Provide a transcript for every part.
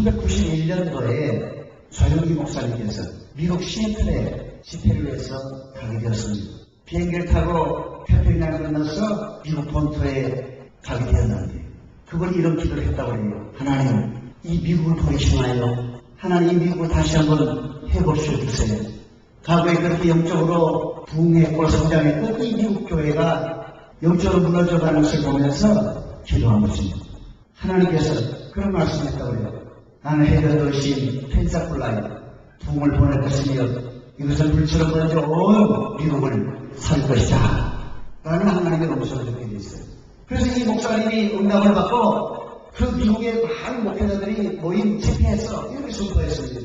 1991년도에 좌영기 목사님께서 미국 시애틀에 집회를 위해서 가게 되었습니다. 비행기를 타고 태평양을 건너서 미국 본토에 가게 되었는데 그걸 이런 기도를 했다고 해요. 하나님, 이 미국을 버리시나요? 하나님, 이 미국을 다시 한번 회복시켜 주세요. 과거에 그렇게 영적으로 부흥했고 성장했던 이 미국 교회가 영적으로 무너져가는 것을 보면서 기도한 것입니다. 하나님께서 그런 말씀했다고 해요. 나는 해변 도시인 펜사콜라에 부흥을 보낼 것이며 이것은 불처럼 번져 온 미국을 살 것이다 라는 하나님의 음성을 듣게 됐어요. 그래서 이 목사님이 응답을 받고 그 미국의 많은 목회자들이 모인 집회에서 이렇게 선포했습니다.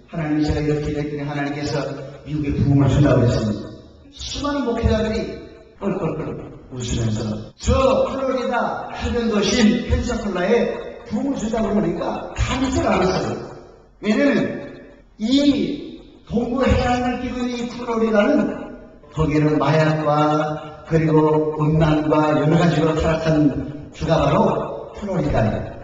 하나님, 제가 이렇게 기도했더니 하나님께서 미국에 부흥을 준다고 했습니다. 수많은 목회자들이 껄껄껄 웃으면서 저 플로리다 해변 도시인 펜사콜라에 부흥을 준다고 그러니까 다 믿질 않았어요. 왜냐면 이 동부 해안을 끼고 있는 이 플로리다는 거기는 마약과 그리고 음란과 여러 가지로 타락한 주가 바로 플로리다예요.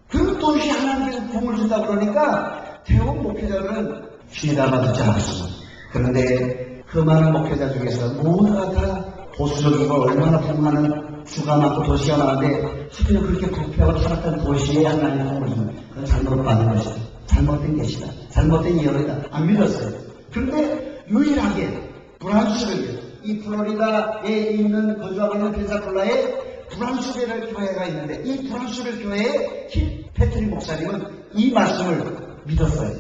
그 도시 하나님께서 부흥을 준다고 그러니까 대부분 목회자들은 귀담아 듣지 않았습니다. 그런데 그 많은 목회자 중에서 모두가 다 보수적이고 얼마나 부흥하는 주가 많고 도시가 많은데 하필 그렇게 부패하고 타락한 도시에 하나님 부흥을 줍니다. 그건 잘못받은 것이다. 잘못된 것이다. 잘못된 예언이다. 안 믿었어요. 그런데 유일하게 브란슈벨, 이 플로리다에 있는 거주하고 있는 펜사콜라에 브란슈벨 교회가 있는데 이 브란슈벨 교회의 킬 패트릭 목사님은 이 말씀을 믿었어요.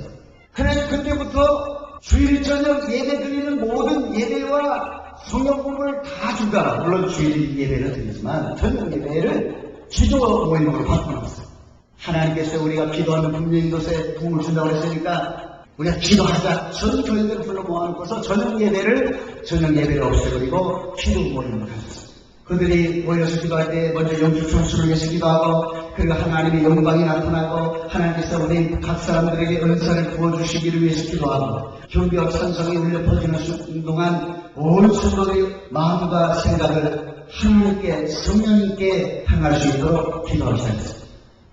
그래서 그때부터 주일 저녁 예배 드리는 모든 예배와 성경 공부를 다 주가, 물론 주일 예배를 드리지만 저녁 예배를 기도 모임으로 바꿔놨어요. 하나님께서 우리가 기도하는 분명히 것에 부흥을 준다고 했으니까 우리가 기도하자. 전 교인들을 불러 모아놓고서 저녁 예배를 없애버리고 기도 모임을 가졌어요. 그들이 모여서 기도할 때 먼저 영적 전수를 위해서 기도하고 그리고 하나님의 영광이 나타나고 하나님께서 우리 각 사람들에게 은사를 부어주시기를 위해서 기도하고 경배와 찬송이 울려 퍼지는 동안 온 성도들의 마음과 생각을 하나님께 성령님께 향할 수 있도록 기도하기 시작했어요.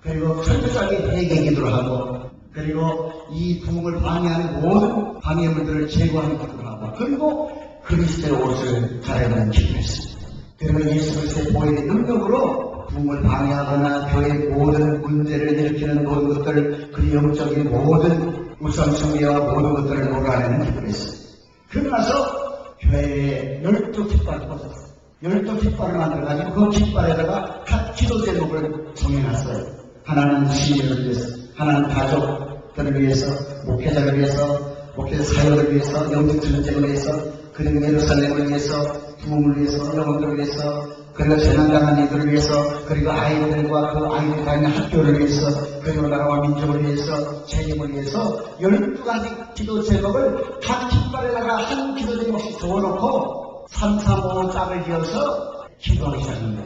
그리고 철저하게 회개 기도를 하고 그리고 이 부흥을 방해하는 모든 방해물들을 제거하는 기도를 하고 그리고 그리스도의 옷을 갈아입는 기도를 했습니다. 그리고 예수 그리스도의 보혈의 능력으로 부흥을 방해하거나 교회의 모든 문제를 일으키는 모든 것들 그리고 영적인 모든 우상숭배와 모든 것들을 몰아내는 기도를 했습니다. 그러고 나서 교회에 12깃발을 꽂았어요. 12깃발을 만들어가지고 그 깃발에다가 각 기도 제목을 정해놨어요. 하나는 시민을 위해서, 하나는 가족들을 위해서, 목회자를 위해서, 목회자 사역을 위해서, 영적 전쟁을 위해서, 그리고 예루살렘을 위해서, 부흥을 위해서, 영혼들을 위해서, 그리고 재난당한 이들을 위해서, 그리고 아이들과 그 아이들이 다니는 학교를 위해서, 그리고 나라와 민족을 위해서, 재림을 위해서 12가지 기도 제목을 각 깃발에다가 한 기도 제목씩 적어놓고 3, 4, 5 짝을 지어서 기도하기 시작합니다.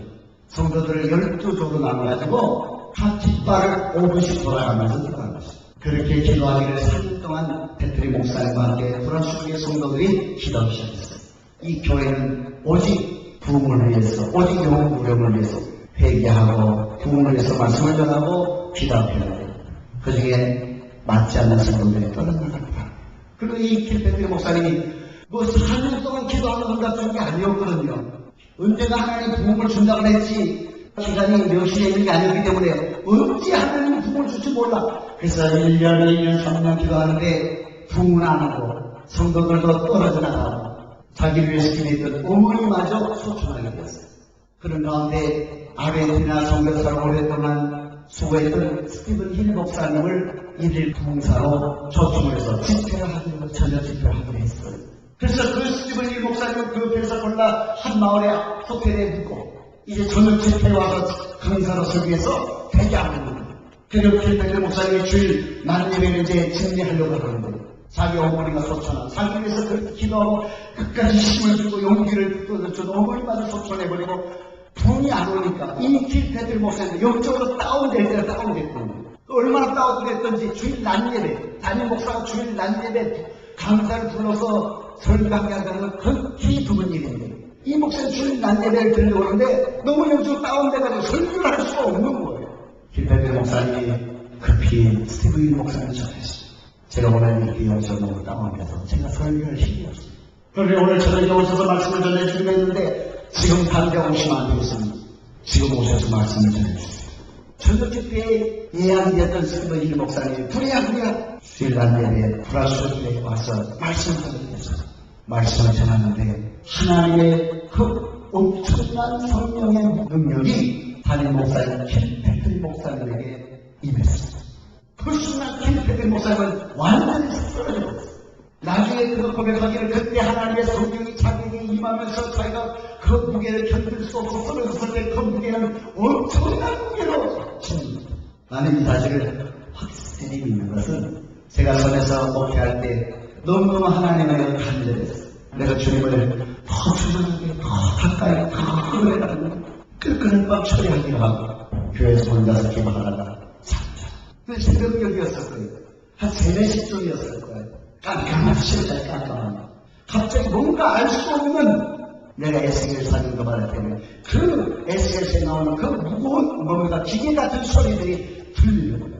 성도들을 12조로 나눠가지고 각 깃발을 5분씩 돌아가면서 기도하는 것입니다. 그렇게 기도하기를 3년 동안 패트릭 목사님과 함께 브란슈벨의 성도들이 기도하기 시작했어요. 이 교회는 오직 부흥을 위해서, 오직 영혼 구령을 위해서 회개하고 부흥을 위해서 말씀을 전하고 기도해야 돼요. 그 중에 맞지 않는 성도들이 떠나나갑니다. 그리고 이 패트릭 목사님이 뭐 4년 동안 기도하는 응답 주는 게 아니었거든요. 언제가 하나님 부흥을 준다고 했지 기간이 몇시에 있는 게 아니었기 때문에 언제 하나님이 부흥을 줄지 몰라. 그래서 1년, 2년, 3년 기도하는데 부흥은 안 하고 성도들도 떨어져 나가고 자기를 위해서 기도했던 어머니마저 소천하게 되었어요. 그런 가운데 아르헨티나 선교사로 오랫동안 수고했던 스티븐 힐 목사님을 일일 부흥사로 초청을 해서 집회를 하기로 저녁 집회를 하기로 했어요. 그래서 그 스티븐 힐 목사님은 그 펜사콜라 한 마을의 호텔에 묵고 이제 저녁 집회에 와서 강사로 설교해서 대기하고 있는 거예요. 그리고 필패트 목사님이 주일 난 예배를 이제 정리하려고 하는데 자기 어머니가 소천하고 자기 위해서 그렇게 기도하고 끝까지 힘을 주고 용기를 뜯어주고 어머니마저 소천해버리고 부흥이 안 오니까 이미 필패트 목사님도 영적으로 다운될 때가 다운됐거든요. 얼마나 다운됐던지 주일 난 예배 담임 목사가 주일 난 예배 강사를 불러서 설교하게 한다는 건 극히 드문 일인데 이 목사님 주일 난 예배를 들려고 하는데 너무 영적으로 다운돼가지고 설교를 할 수가 없는 거예요. 필패트 목사님이 급히 스티브 윌 목사님 전했어요. 제가 오늘 이렇게 영접 너무 당황해서 제가 설교할 힘이 없어요. 그런데 오늘 저녁에 오셔서 말씀을 전해주기로 했는데 지금 당장 오시면 안 되겠습니다. 지금 오셔서 말씀을 전해주세요. 저녁 집회에 예약되었던 스티브 윌 목사님이 부랴부랴 수일날 예배에 브라스에 와서 말씀을 전해주셨어요. 말씀을 전하는데 하나님의 그 엄청난 성령의 능력이 담임 목사님 킴 목사님에게 임했습니다. 그 순간 킴 목사님은 완전히 쓰러져 버렸어요. 나중에 그거 고백하기를 그때 하나님의 성령이 자기에게 임하면서 자기가 그 무게를 견딜 수 없어 쓰러졌을 때 그 무게는 엄청난 무게로 칩니다. 나는 이 사실을 확실히 믿는 것은 제가 섬에서 목회할 때 너무너무 하나님의 간절했어요. 내가 주님을 더 주님에게 더 가까이 더 오래가는 끝까지 밤 처리하기로 하고 교회에서 혼자서 기도하다가 잠자. 그 새벽녘이었을 거예요. 한 3, 4시쯤이었을 거예요. 깜깜한 실제 깜깜한 갑자기 뭔가 알 수 없는 내가 에스겔 사진도 말할 때는 그 에스겔에 나오는 그 무거운 뭔가 기계 같은 소리들이 들리는 거예요.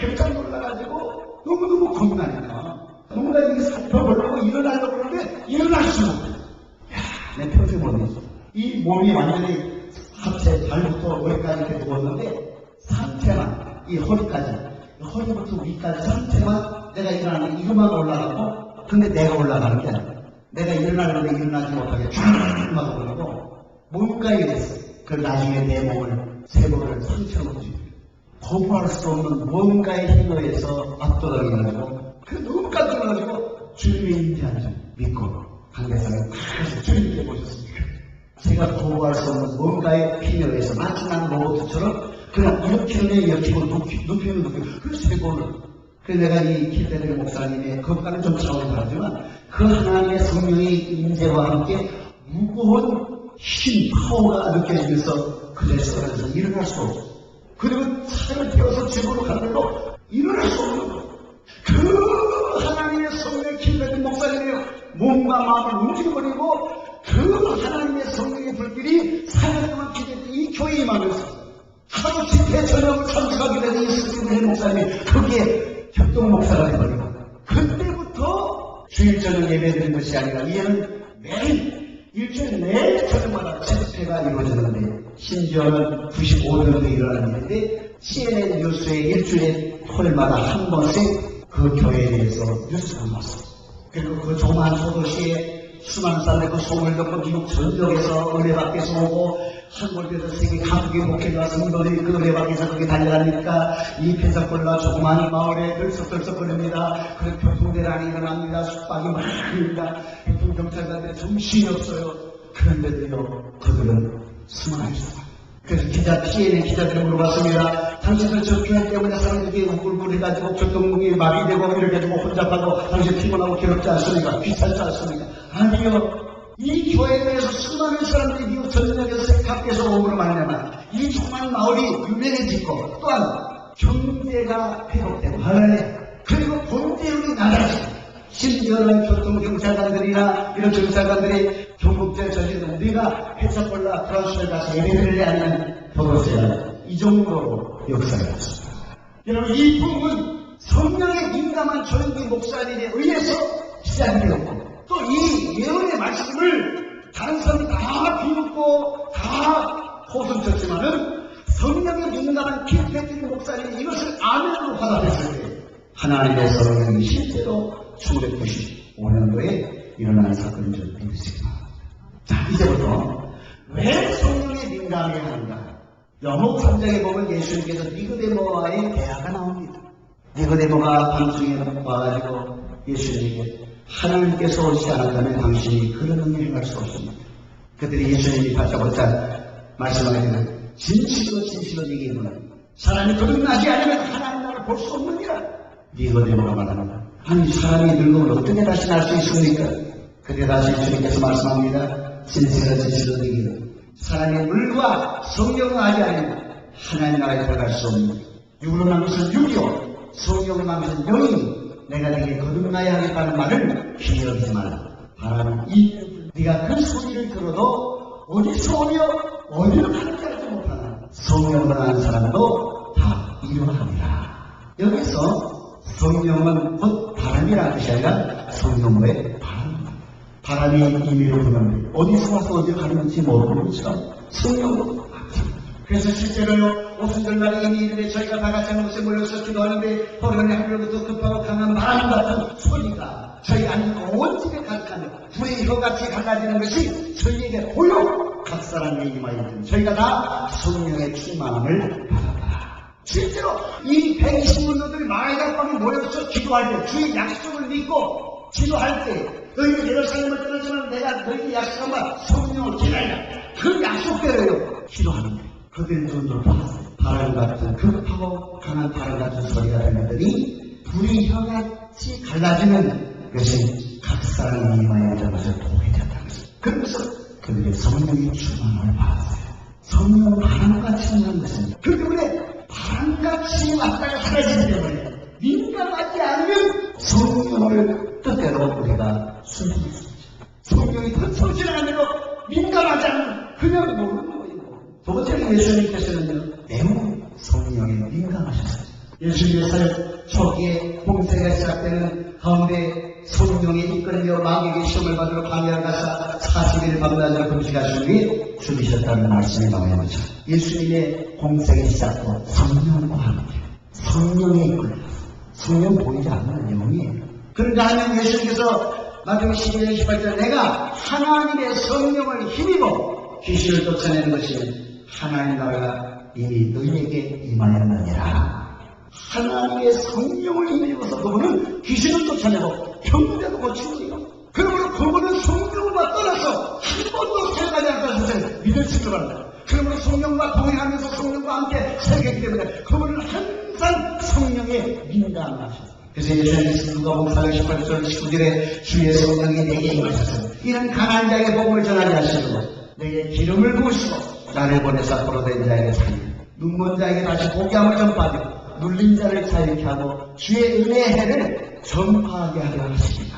깜짝 놀라가지고 너무너무 겁나니까 뭔가 이게 살펴보려고 일어나려고 그러는데 일어날 수가 없어요. 내 평생 못 했어. 이 몸이 완전히 하체 발부터 머리까지 이렇게 누웠는데 상체만 이 허리부터 위까지 상체만 내가 일어나는데 이것만 올라가고 근데 내가 올라가는 게 아니야. 내가 일어나려고 일어나지 못하게 쭉 막아버리고 뭔가 이랬어. 그 나중에 내 몸을 세 번을 상처로 움직여 거부할 수 없는 뭔가의 힘에 의해서 압도당해가지고 그 너무 깜짝 놀라가지고 주님의 임재한 줄 믿고 강대상에 다 주님께 모셨습니다. 제가 거부할 수 없는 뭔가의 힘에 의해서 마치 난 로봇처럼 그냥 이렇게 눕히고 그 세 번을 그래서 내가 이 킬베르 목사님의 그것과는 좀 차원이 다르지만 그 하나님의 성령의 임재와 함께 무거운 힘, 파워가 느껴지면서 그에 쓰러져서 일어날 수 없어. 그리고 차를 태워서 집으로 가는데도 일어날 수 없는 거예요. 그 하나님의 성령의 킬베르 목사님의 몸과 마음을 움직여버리고 그 하나님의 성령의 불길이 4년 동안 기대했던 이 교회에 임하면서 하루 집회 저녁을 참석하게 되는 이 스티븐 목사님이 거기에 협동 목사가 되버리고 그때부터 주일 저녁 예배 드리는 것이 아니라 이제는 매일 일주일 내 저녁마다 집회가 이루어졌는데 심지어는 95년도에 일어나는 일인데 CNN 뉴스에 일주일에 토요일마다 한 번씩 그 교회에 대해서 뉴스가 나왔어요. 그리고 그 조그만 소도시에 수많은 사람들이 그 소문을 듣고 미국 전역에서 은혜 밖에서 오고 한국에서 세계 각국의 목회자 성도들이 그 은혜 밖에서 거기 달려가니까 이 펜사콜라 조그만 마을에 들썩들썩거립니다. 그런 교통대란이 일어납니다. 숙박이 많습니다. 교통경찰관들이 정신이 없어요. 그런데도요 그들은 숨어나 있어요. 그래서 CNN 기자들이 물어봤습니다. 당신들 저 교회 때문에 사람들이 우글우글해가지고 교통이 마비되고 이렇게 해가지고 혼잡하고 당신 피곤하고 괴롭지 않습니까? 귀찮지 않습니까? 아니요. 이 교회에 대해서 수많은 사람들이 미국 전역에서 밖에서 오므로 말미암아 이 조그만 마을이 유명해지고 또한 경제가 회복되고 그리고 범죄율이 낮아지고 심지어는 교통경찰관들이나 이런 경찰관들이 경국제 저지른 우리가 펜사콜라 프랑스에 가서 예배를 해야 하는 버릇이야. 이 정도로 역사가 있습니다. 여러분 이 부분은 성령의 민감한 조영기 목사님에 의해서 시작이 되었고 또 이 예언의 말씀을 다른 사람이 다 비웃고 다 호성쳤지만은 성령의 민감한 킬베르 목사님이 이것을 아멘으로 받아들였을 때 하나님의 성령이 실제로 1995년도에 일어난 사건인 줄 믿으시기 바랍니다. 자, 이제부터 왜 성령에 민감해야 하는가? 영국 3장에 보면 예수님께서 니고데모와의 대화가 나옵니다. 니고데모가 밤중에 와가지고 예수님에게 하나님께서 오지 않았다면 당신이 그런 은혜를 행할 수 없습니다. 그들이 예수님이 바짝바짝 말씀하기를 진실로 얘기해보는 사람이 거듭나지 않으면 하나님 나라를 볼 수 없느니라. 니고데모가 말합니다. 아니 사람이 늙으면 어떻게 다시 날 수 있습니까? 그때 다시 주님께서 말씀합니다. 진실로 얘기해보는 사람의 물과 성령을 하지 않으면 하나님 나라에 들어갈 수 없는 육으로 난 것은 육이요 성령으로 난 것은 영이니 내가 네게 거듭나야 하겠다는 말을 귀히 여기지 마라. 바라는 이 네가 그 소리를 들어도 어디서 오며 어디로 가는지 알지 못하나 성령으로 난 사람도 다 이루하니라. 여기서 성령은 곧 바람이라는 뜻이 아니라 성령의 바람이 임의로 부는 어디서 와서 어디 가는지 모르는 것처럼 성령으로. 그래서 실제로요, 오순절날 이미 이름에 저희가 다 같이 한 곳에 모여서 기도하는데 허리는 하늘로부터 급하고 강한 바람 같은 소리가 저희 안 온 집에 가득하며 불의 혀같이 갈라지는 것이 저희에게 보여 각 사람의 임하여 저희가 다 성령의 충만함을 받았다. 실제로 이 120문도들이 마가다방에 모여서 기도할 때 주의 약속을 믿고 기도할 때 너희는 예루살렘을 떠나지만 내가 너희에게 약속한 바 성령을 기다리라. 그 약속대로요 기도하는데 그들 눈으로 봤어요. 바람 같은 급하고 강한 바람 같은 소리가 들리더니 불이 혀같이 갈라지는 것이 각 사람의 임하여 있는 것을 보게 됐다는 것을. 그러면서 그들의 성령이 충만함을 받았어요. 성령 바람같이 있는 것은 그 때문에 바람같이 왔다가 사라지기 때문에 민감하지 않으면 성령을 뜻대로 우리가 순종할 수 있죠. 성령이 헛소리 지나가는 대로 민감하지 않으면 그냥 모르는 거예요. 두 번째는 예수님께서는요, 매우 성령에 민감하셨어요. 예수님의 사역 초기에 공세가 시작되는 가운데 성령에 이끌려 마귀에게 시험을 받으러 광야를 가서 40일 밤낮을 금식하신 후에 죽으셨다는 말씀이 나와요. 예수님의 공세의 시작도 성령과 함께 성령에 이끌려 성령 보이지 않는 영이에요. 그런가 하면 예수님께서 마태복음 12장 18절 내가 하나님의 성령을 힘입어 귀신을 쫓아내는 것이 하나님 나라가 이미 너희에게 임하였느니라. 하나님의 성령을 힘입어서 그분은 귀신을 쫓아내고 병들도 고치고요. 그러므로 그분은 성령과 떠나서 한 번도 살아가지 않다는 것을 믿을 수 있습니다. 그러므로 성령과 동행하면서 성령과 함께 살기 때문에 그분은 항상 성령에 민감하셨어요. 그래서 예수님께서 누가복음 4장 18절 19절에 주의 성령이 내게 임하셔서 이는 강한 자에게 복음을 전하게 하시고 내게 기름을 부으시고 나를 보내서 앞으로 된 자에게 살리고 눈먼 자에게 다시 보게함을 전파하고 눌린 자를 자유케 하고 주의 은혜의 해를 전파하게 하려 하십니다.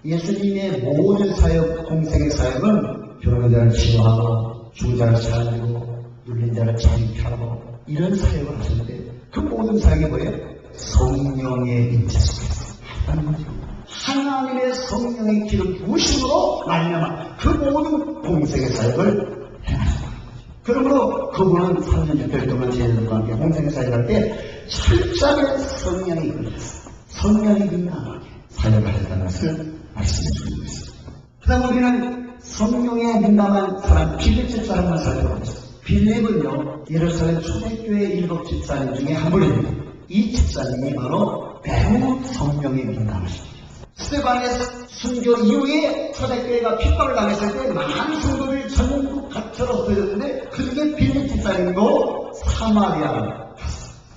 예수님의 모든 사역, 공생의 사역은 병든 자를 치료하고 죽은 자를 살리고 눌린 자를 자유케 하고 이런 사역을 하셨는데 그 모든 사역이 뭐예요? 성령의 임재 속에서 했다는 거죠. 하나님의 성령의 기름 부으심으로 말미암아 그 모든 공생의 사역을 행하셨다. 그러므로 그분은 3년 6개월 동안 제자들과 함께 공생의 사역을 할 때 철저하게 성령이 이끌렸어요. 성령이 민감하게 사역을 하셨다는 것을 말씀해 주고 있습니다. 그 다음 우리는 성령에 민감한 사람 빌립 집사람만 살펴보겠습니다. 빌립은요 예루살렘 초대교회 7 집사님 중에 한 분입니다. 이 집사님이 바로 매우 성령에 민감하십니다. 스테반의 순교 이후에 초대교회가 핍박을 당했을 때 많은 성도들이 전국 각처로 흩어졌는데 그중에 빌립 집사님도 사마리아로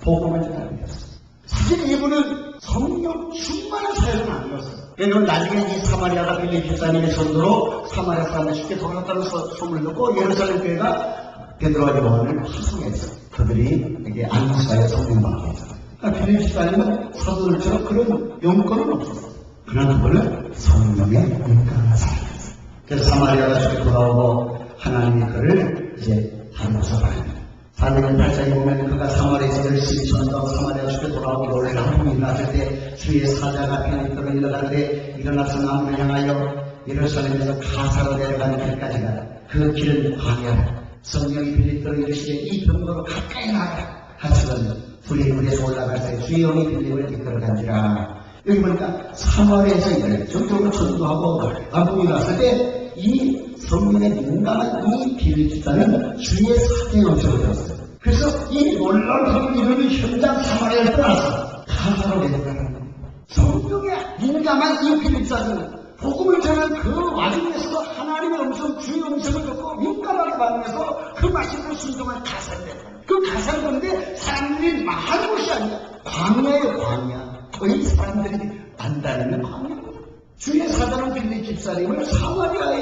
복음을 전하게 되었어요. 사실 이분은 성령 충만한 사역은 아니었어요. 왜냐하면 나중에 이 사마리아가 빌립 집사님의 전도로 사마리아 사람들 쉽게 돌아갔다는 소문을 듣고 예루살렘 교회가 베드로와 요한을 파송했어요. 그들이 이게 안수사에 성령 받게 했어요. 그러니까 빌립 집사님은 사도들처럼 그런 용건은 없었어요. 그러나 그분은 성령에 민감한 사람이었어요. 그래서 사마리아가 쉽게 돌아오고 하나님이 그를 이제 다루어서 말합니다. 사도행 8장에 보면 그가 사마리아에서 열심히 전도하고 사마리아가 쉽게 돌아오고 놀라는 한풍이 일어났을 때 주의 사자가 피나니더러 일어나는데 일어나서 나무를 향하여 예루살렘에서 가사로 내려가는 길까지가 그 길은 광야라. 성령이 빌립더러 이르시되 이 병거로 가까이 나가라 하시더니 불이 물에서 올라갈 때 주의 영이 빌립을 이끌어간지라. 여기 보니까 사마리아에서 이래 전적으로 전도하고 나무이 났을 때 이 성령에 민감한 이 빌립 집사는 주의 사자의 음성을 들었어요. 그래서 이 놀라운 일을 이루는 현장 사마리아를 떠나서 가사로 내려가는 거예요. 성령에 민감한 이 빌립 집사는 복음을 전하는 그 와중에서도 하나님의 음성, 주의 음성을 듣고 민감하게 받으면서 그 말씀을 순종한 가사인데 그 가사를 보는데 사람들이 많은 곳이 아니라 광야예요. 광야. 거의 사람들이 안 다니는 광야. 주의 사자는 빌립 집사님을 사마리아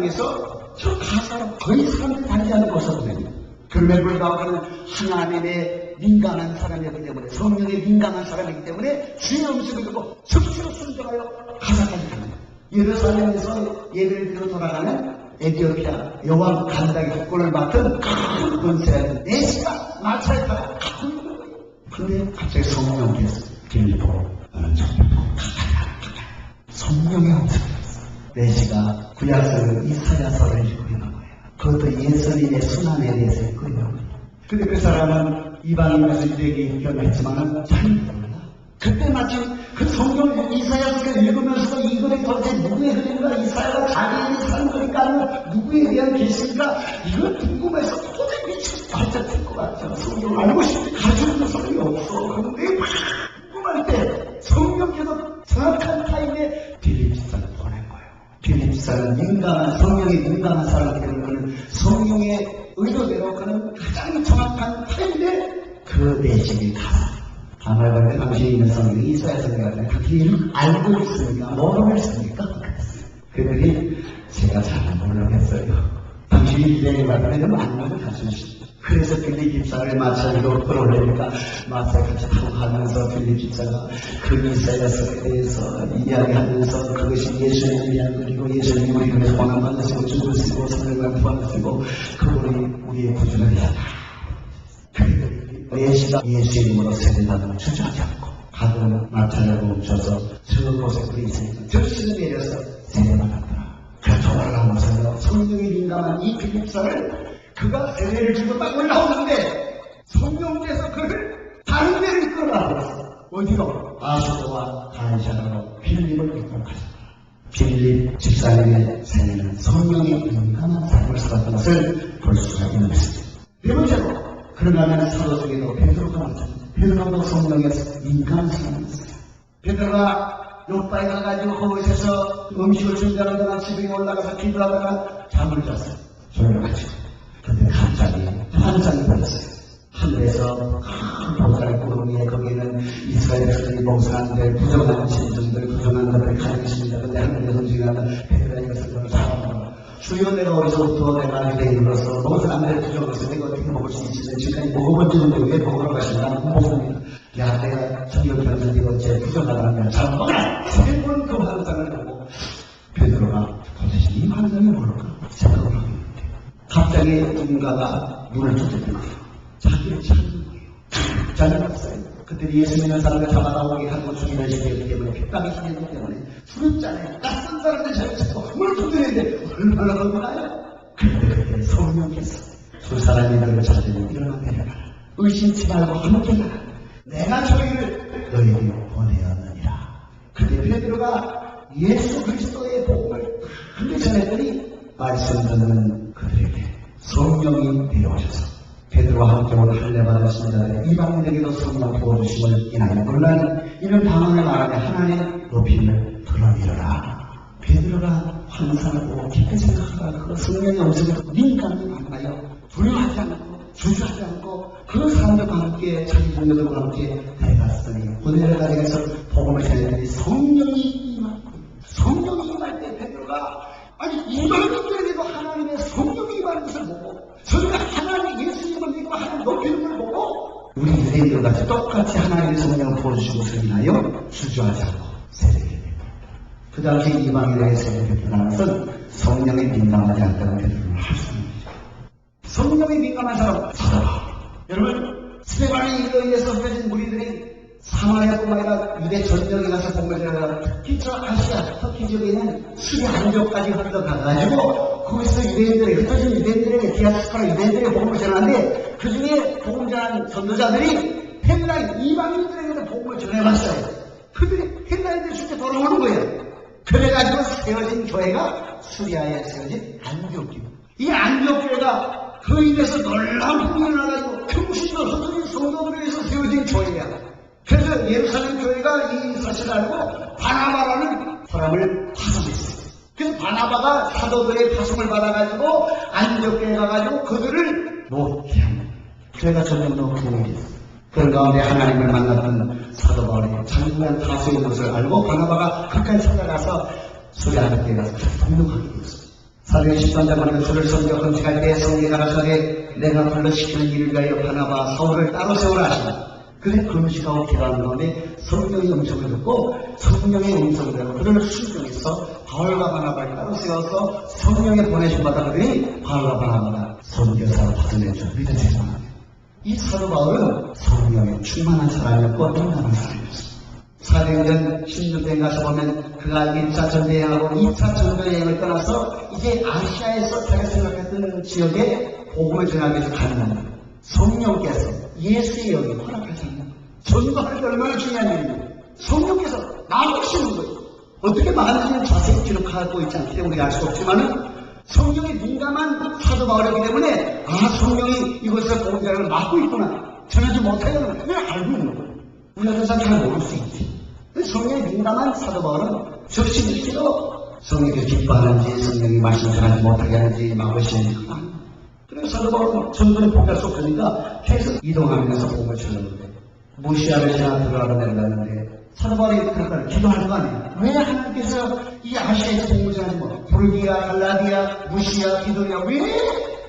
땅에서 저 가사로 거의 사람들이 다니지 않는 곳으로 보냅니다. 그럼에도 불구하고 그는 하나님의 민감한 사람이기 때문에 성령에 민감한 사람이기 때문에 주의 음성을 듣고 즉시로 순종하여 가사까지 갑니다. 예루살렘에서 예배를 드려 돌아가는 에티오피아 여왕 간다의 국권을 맡은 큰 권세라는 내시가 마차에 타고 가고 있는 거예요. 근데 갑자기 성령께서 빌립보로 너는 저기로 가가라. 성령의 음성이었어. 내시가 구약서 이사야서를 읽고 있는 거예요. 그것도 예수님의 순환에 대해서 읽고 있는 거예요. 근데 그 사람은 이방인에서 유대에게 입견했지만은 잘 몰라. 그때 마침 그 성경 이사야서를 읽으면서도 이거는 도대체 누구의 흐름인가, 이사야가 자기인이 사는 거니까 아니면 누구에 대한 계시인가, 이걸 궁금해서 도대체 미치고 발작 뛸것 같죠. 성경을 알고 싶은데 가르쳐주는 사람이 없어. 그런데 막 궁금할 때 성령께서 정확한 타임에 빌립 집사를 보낸 거예요. 빌립 집사는 민감한, 성령에 민감한 사람이기 때문에 성령의 의도대로 그는 가장 정확한 타임에 그 내식이 가서 아말바에 당시에 있는 성경이 이사야 성경이 그렇게 이름 알고 있으니까 뭐라고 했습니까? 그들이 제가 잘 모르겠어요. 당신이 기대를 받으면 안면을 가주시죠. 그래서 빌립 집사를 마찬가지로 끌어올리니까 마사에 같이 타고 가면서 빌립 집사가 그 이사야서에 대해서 이야기하면서 그것이 예수님을 위한 글이고 예수님이 우리를 위해서 고난받으시고 죽으시고 성령을 부활하시고 그분이 우리의 구주를 위하다. 예수가 예수의 이름으로 세례받으면 주저하지 않고 가끔 마차를 멈춰서 저곳에 불이 있으니까 절실히 내려서 세례받았더라. 그래서 올라오면서 성령이 민감한 이 빌립사를 그가 세례를 주고 딱 올라오는데 성령께서 그를 다른 데를 이끌어가버렸어. 어디로? 아수도와 다이샤로 빌립을 이끌어가셨다. 빌립 집사님의 세례는 성령의 민감한 삶을 살았던 것을 볼 수가 있는 것입니다. 네 번째로 그러면 사도 중에도 베드로가 나타납니다. 베드로도 성령에 민감한 사람이었어요. 베드로가 요파에 가가지고 거기서 음식을 준비하는 동안 집에 올라가서 기도하다가 잠을 잤어요. 졸려가지고. 근데 갑자기 환상이 벌었어요. 하늘에서 큰 보살의 구름 위에 거기는 이스라엘 백성이 봉사한 데 부정한 신정들, 부정한 것들이 가지고 있습니다. 근데 하늘에서 움직이는 베드로가 이것을 잡아먹어. 주여 내가 어디서부터 내가 유대인으로서 먹어서 안 될 부정해서 내가 어떻게 먹을 수 있으면 지금까지 먹어본 적은 왜 먹으러 가신다? 먹습니다. 야, 내가 천년 변전이고 제 부정하다면 잘 먹어라! 세 번 그 환상을 보고 베드로가 도대체 이 환상이 뭘까? 생각을 하게 됐대요. 갑자기 누군가가 문을 두드리는 거예요. 자기를 찾는 거예요. 자기가 없어요. 그들이 예수 믿는 사람을 잡아나오게 하고 죽이는 시대이기 때문에 핍박이 심했기 때문에 두렵잖아요. 낯선 사람들 잘 찾고 문을 두드리는데 얼마나 겁나요? 그때 성령께서 두 사람이 너를 찾으니 일어나 내려가라. 의심치 말고 함께 가라. 내가 저희를 너희에게 보내었느니라. 그때 베드로가 예수 그리스도의 복음을 함께 전했더니 말씀 듣는 그들에게 성령이 내려오셔서 베드로와 함께 오늘 할례 받으신 자들 이방인에게도 성령 부어주심을 인하여 물론 이런 방언을 말하며 하나님의 높임을 드러내려라. 베드로가 환상을 보고 깊게 생각하다가 그 성령의 음성을 민감히 만나요. 두려워하지 않고 주저하지 않고 그 사람들과 함께 자기 동료들과 함께 내려갔으니 고내려가리에서 복음을 전했더니 성령이 임하고 성령이 임할 때 베드로가 아니 이방인들에게도 하나님의 성령이 임하는 것을 보고 저희가 하나님 예수님을 믿고 하나님 높이는 걸 보고 우리 유대인들같이 똑같이 하나님의 성령을 부어주시고 인하여 주저하지 않고 세례를 베풀었다. 그 당시 이방인에게 세례를 베푸는 것은 성령에 민감하지 않다는 베드로를 할 수 있는 거죠. 성령에 민감한 사람 사랑하. 여러분 스테반에 의해서 흩어진 무리들이 사마리아뿐만 아니라 유대 전역에 가서 복음을 전하다가 특히 저 아시아 터키 지역에 있는 시리아 안쪽까지 흘러가가지고 거기서 유대인들이 흩어진 유대인들에게 디아스포라 유대인들에게 복음을 전하는데 그 중에 복음 전하는 전도자들이 헬라인 이방인들에게도 복음을 전해봤어요. 그들이 헬라인들 중에 돌아오는 거예요. 그래가지고 세워진 교회가 수리아에 세워진 안디옥 교회. 이 안디옥 교회가 그 입에서 놀라운 풍경이 나가지고 평신도 흩어진 성도들에 의해서 세워진 교회야. 그래서 예루살렘 교회가 이 사실을 알고 바나바라는 사람을 파송했어요. 그래서 바나바가 사도들의 파송을 받아가지고 안디옥교회에 가가지고 그들을 못게 합니다. 교회가 점점 더 부흥했어요. 그런 가운데 하나님을 만났던 사도 바울이 장구한 다수의 것을 알고 바나바가 끝까지 찾아가서 수리아교회에 가서 동력하게 되었어요. 사도행 13장 보면 주를 섬겨 금식할 때 성령이 가라사대 내가 불러시키는 일을 위하여 바나바 사울을 따로 세우라 하시니 그래 금식하고 기도하는 가운데 성령의 음성을 듣고 성령의 음성을 듣고 그들을 순종해서 바울과 바나바를 따로 세워서 성령의 보내심 받아 그들이 바울과 바나바가 선교사로 받아내죠. 믿으세요. 이 사도 바울은 성령에 충만한 사람이었고 민감한 사람이었습니다. 사도행전 16년 가서 보면 그가 1차 전도여행하고 2차 전도여행을 떠나서 이제 아시아에서 자기가 생각했던 지역에 복음을 전하기 위해서 가는 겁니다. 성령께서 예수의 영이 허락하지 않는 전도하는 게 얼마나 중요한 일입니까? 성령께서 막으시는 거예요. 어떻게 막았는지는 자세히 기록하고 있지 않기 때문에 우리가 알 수 없지만은 성령이 민감한 사도 바울이기 때문에 성령이 이것을 복음 전하는 걸 막고 있구나, 전하지 못하겠구나, 그걸 알고 있는 거예요. 우리 같은 사람 잘 모를 수 있지. 성령이 민감한 사도 바울은 적시적시로 성령이 기뻐하는지 성령이 말씀 전하지 못하게 하는지 막으시는지 그래서 사도 바울은 전도에 포기할 수 없으니까 계속 이동하면서 복음을 전하는데 무시아를 지나 들어가고 내려갔는데 사도 바울이 그럴까요? 기도하는 거 아니에요? 왜 하나님께서 이 아시아에서 복음을 전하지 뭐 부르기아, 갈라디아, 무시아, 기도리아 왜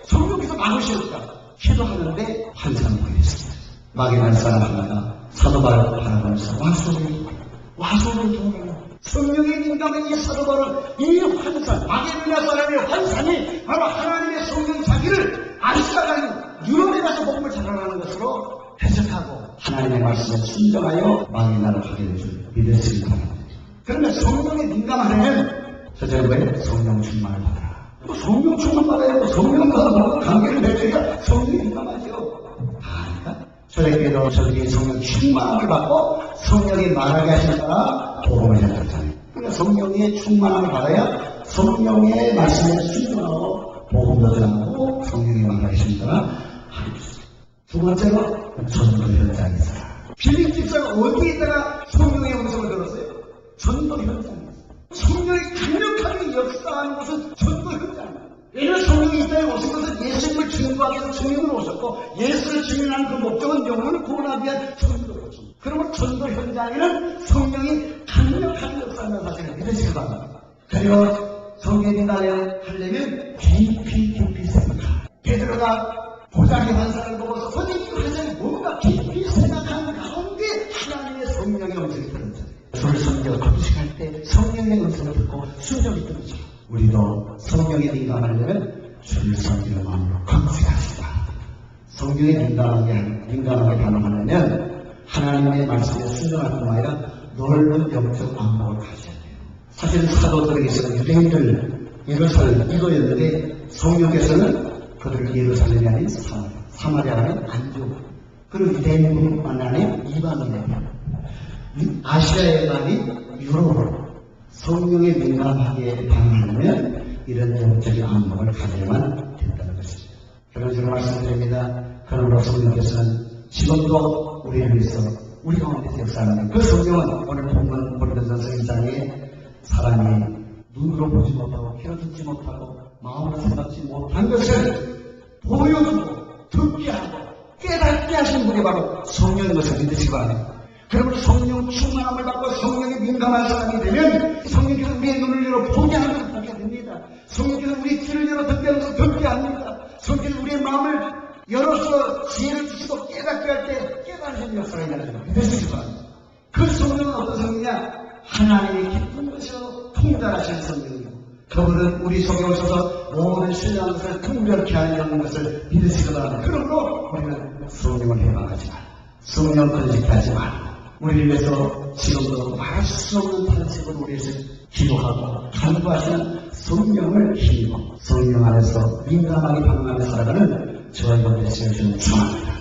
성령께서 막으실까? 기도하는데 환상이 보였습니다. 막연한 사람 하나가 사도 바울을 바라보면서 와소를 통해요. 성령의 민감한 이 사도 바울은 이 환상, 마게도냐 사람의 환상이 바로 하나님의 성령 자기를 아시아라는 유럽에 가서 복음을 전하라는 것으로 해석하고 하나님의 말씀에 순종하여 망의 나라를 가게 해줄 믿으시기 바랍니다. 그러면 성령에 민감하려면 저절로 왜 성령 충만을 받아라. 성령 충만 받아야 성령과 뭔가 관계를 맺어야 성령이 민감하죠. 아니까 초대교회도 저들이 성령 충만함을 받고 성령이 말하게 하시는 따라 복음을 전하잖아요. 그러니까 성령의 충만함을 받아야 성령의 말씀에 순종하고 복음도 전하고 성령이 말하게 하시는 따라 하는 것입니다. 두 번째로 전도 현장에서 빌립 집사가 어디에 있다가 성령의 음성을 들었어요? 전도 현장에서. 성령이 강력하게 역사하는 것은 전도 현장이에요. 왜냐하면 성령이 이 땅에 오신 것은 예수님을 증거하기 위해서 증인으로 오셨고 예수를 증인하는 그 목적은 영혼을 구원하기 위한 전도였죠. 그러면 전도 현장에는 성령이 강력하게 역사하는 사실을 믿으시기 바랍니다. 그리고 성령이 나를 하려면 깊이 생각하라. 베드로가 고장의 환상을 보고서 선생님 이 환상이 뭔가 깊이 생각하는 가운데 하나님의 성령의 음성이 들었잖아요. 주를 섬겨 금식할 때 성령의 음성을 듣고 순종이 들었죠. 우리도 성령에 민감하려면 주를 섬기는 마음으로 금식하시다. 성령에 민감하게 반응하려면 하나님의 말씀에 순종할 뿐 아니라 넓은 영적 안목을 가져야 돼요. 사실은 사도들에게서는 유대인들 예루살렘 이거였는데 성령께서는 그들을 예루살렘이 아닌 사마리아라는 안쪽, 그리고 유대인뿐만 아닌 이방인에게, 아시아에만이 유럽으로 성령에 민감하게 반응하려면 이런 영적인 안목을 가져야만 된다는 것입니다. 그런 식으로 말씀드립니다. 그러므로 성령께서는 지금도 우리를 위해서 우리 가운데서 역사하는 그 성령은 오늘 본문 고린도전서 1장에 사람이 눈으로 보지 못하고 귀로 듣지 못하고 마음으로 생각지 못한 것을 보여주고 듣게 하고 깨닫게 하시는 분이 바로 성령인 것을 믿으시기 바랍니다. 그러므로 성령 충만함을 받고 성령에 민감한 사람이 되면 성령께서 우리의 눈을 열어 보게 하는 것을 보게 됩니다. 성령께서 우리의 귀를 열어 듣게 하는 것을 듣게 합니다. 성령께서 우리의 마음을 열어서 지혜를 주시고 깨닫게 할 때 깨달으시는 역사가 있다는 것을 믿으시기 바랍니다. 그 성령은 어떤 성령이냐? 하나님의 기쁜 것이요 통달하시는 성령이요. 그분은 우리 속에 오셔서 모든 신령한 것을 통렬케 하는 것을 믿으시기 바랍니다. 그러므로 우리는 성령을 해방하지 말고 성령 건식하지 말고 우리를 위해서 지금도 말할 수 없는 탄식으로 우리에서 기도하고 간구하시는 성령을 힘입어 성령 안에서 민감하게 반응하며 살아가는 저와 여러분의 세워주는 축원합니다.